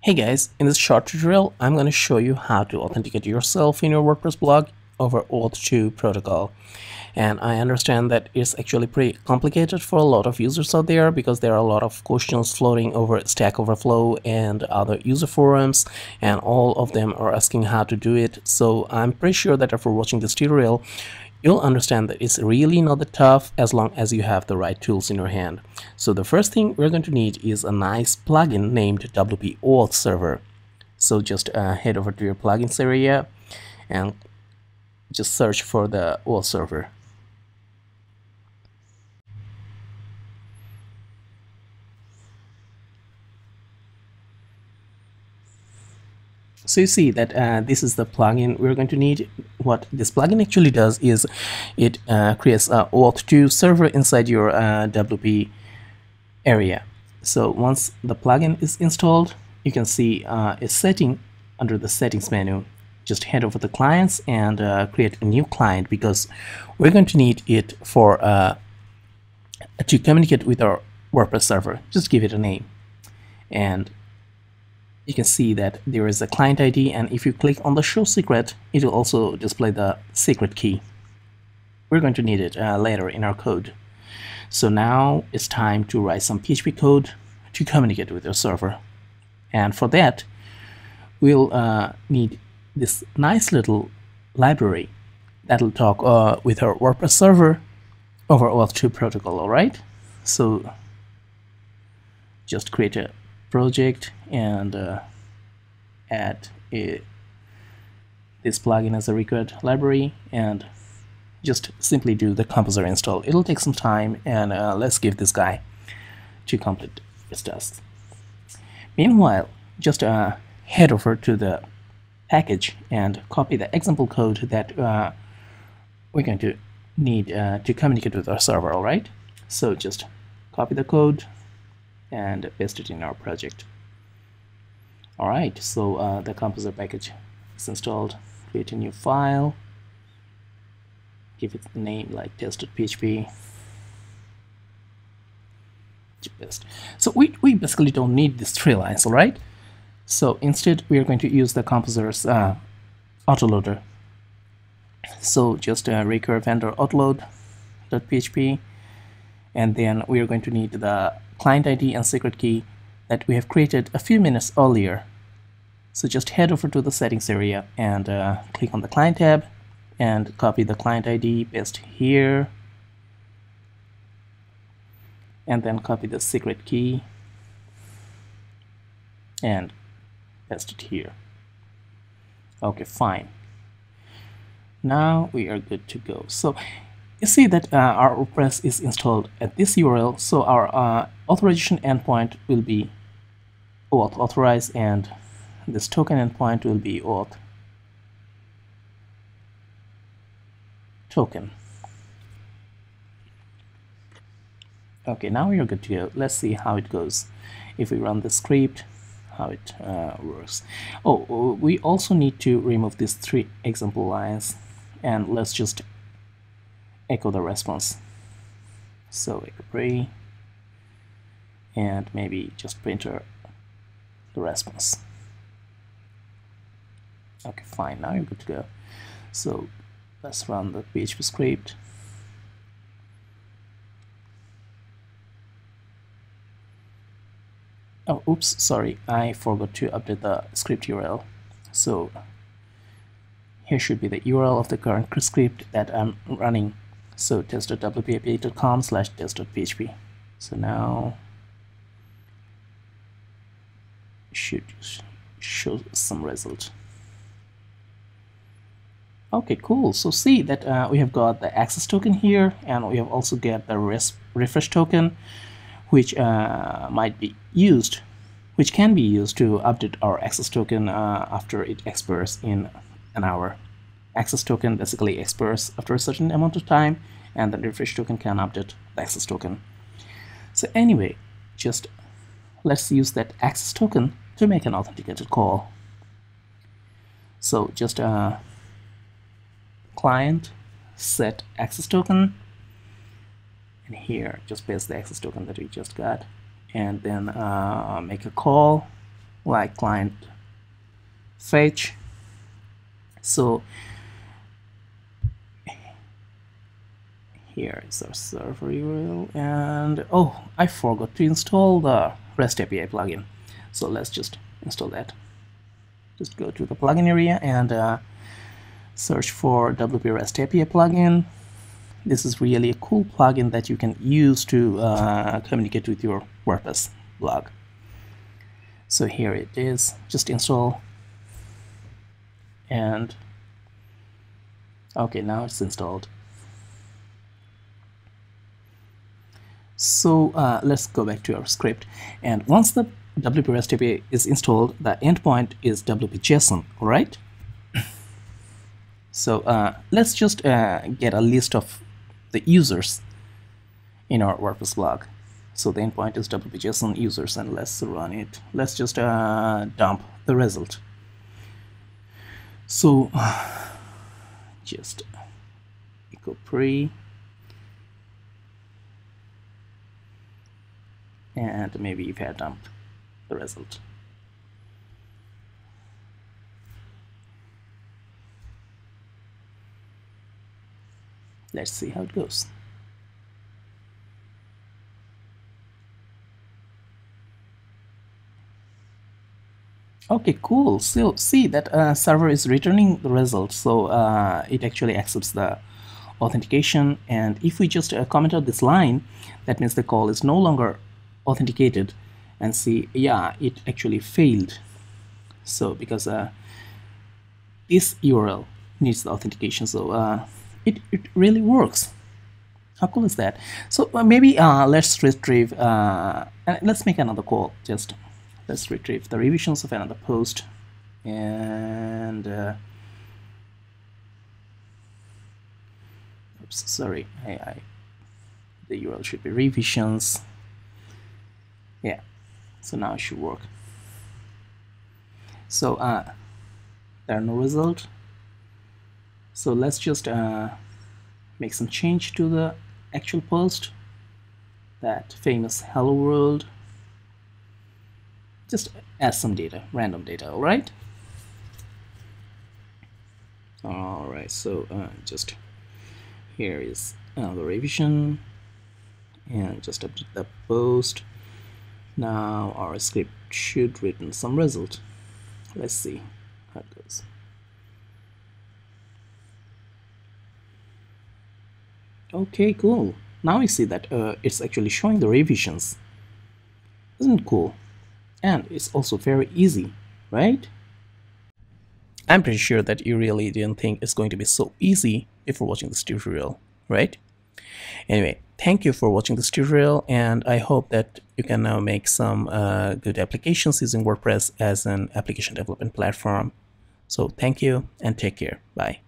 Hey guys, in this short tutorial, I'm going to show you how to authenticate yourself in your WordPress blog over OAuth2 protocol. And I understand that it's actually pretty complicated for a lot of users out there because there are a lot of questions floating over Stack Overflow and other user forums, and all of them are asking how to do it. So I'm pretty sure that after watching this tutorial, you'll understand that it's really not that tough as long as you have the right tools in your hand. So the first thing we're going to need is a nice plugin named WP Auth Server. So just head over to your plugins area and just search for the Auth Server. So you see that this is the plugin we're going to need. What this plugin actually does is it creates a OAuth2 server inside your WP area. So once the plugin is installed, you can see a setting under the settings menu. Just head over to clients and create a new client because we're going to need it for to communicate with our WordPress server. Just give it a name, and you can see that there is a client ID, and if you click on the show secret, it will also display the secret key. We're going to need it later in our code. So now it's time to write some PHP code to communicate with your server. And for that, we'll need this nice little library that'll talk with our WordPress server over OAuth2 protocol, all right? So just create a project and add this plugin as a required library and just simply do the composer install. It'll take some time, and let's give this guy to complete his tasks. Meanwhile, just head over to the package and copy the example code that we're going to need to communicate with our server, all right? So just copy the code and paste it in our project. All right, so the composer package is installed. Create a new file. Give it the name like test.php. So we basically don't need these 3 lines, all right? So instead, we are going to use the composer's autoloader. So just recur vendor autoload.php, and then we are going to need the client ID and secret key that we have created a few minutes earlier. So just head over to the settings area and click on the client tab and copy the client ID, paste here, and then copy the secret key and paste it here. Okay, fine. Now we are good to go. So you see that our WordPress is installed at this URL, so our authorization endpoint will be OAuth authorize, and this token endpoint will be OAuth token. Okay, now we are good to go. Let's see how it goes. If we run the script, how it works. Oh, we also need to remove these 3 example lines, and let's just echo the response. So echo pray, and maybe just print the response. Okay, fine, now you're good to go. So let's run the PHP script. Oh, oops, sorry, I forgot to update the script URL. So here should be the URL of the current script that I'm running. So test.wpapi.com/test.php. So now should show some result. Okay, cool. So see that we have got the access token here, and we have also got the refresh token, which can be used to update our access token after it expires in an hour. Access token basically expires after a certain amount of time, and the refresh token can update the access token. So anyway, just let's use that access token to make an authenticated call. So just client set access token, and here just paste the access token that we just got, and then make a call like client fetch. So here is our server URL, and oh, I forgot to install the REST API plugin. So let's just install that. Just go to the plugin area and search for WP REST API plugin. This is really a cool plugin that you can use to communicate with your WordPress blog. So here it is. Just install, and okay, now it's installed. So let's go back to our script, and once the WP REST API is installed, the endpoint is WP JSON, all right? So let's just get a list of the users in our WordPress blog. So the endpoint is WP JSON users, and let's run it. Let's just dump the result. So just echo pre, and maybe if I dump the result. Let's see how it goes. Okay, cool. So see that server is returning the result, so it actually accepts the authentication. And if we just comment out this line, that means the call is no longer authenticated. And see, yeah, it actually failed. So because this URL needs the authentication, so it really works. How cool is that? So maybe let's retrieve and let's make another call. Just let's retrieve the revisions of another post, and oops, sorry, the URL should be revisions. Yeah, so now it should work. So there are no result. So let's just make some change to the actual post, that famous hello world. Just add some data, random data, all right? All right, so just here is the revision, and just update the post. Now our script should return some result. Let's see how it goes. Okay, cool. Now we see that it's actually showing the revisions. Isn't it cool? And it's also very easy, right? I'm pretty sure that you really didn't think it's going to be so easy before watching this tutorial, right? Anyway, thank you for watching this tutorial, and I hope that you can now make some good applications using WordPress as an application development platform. So thank you and take care. Bye.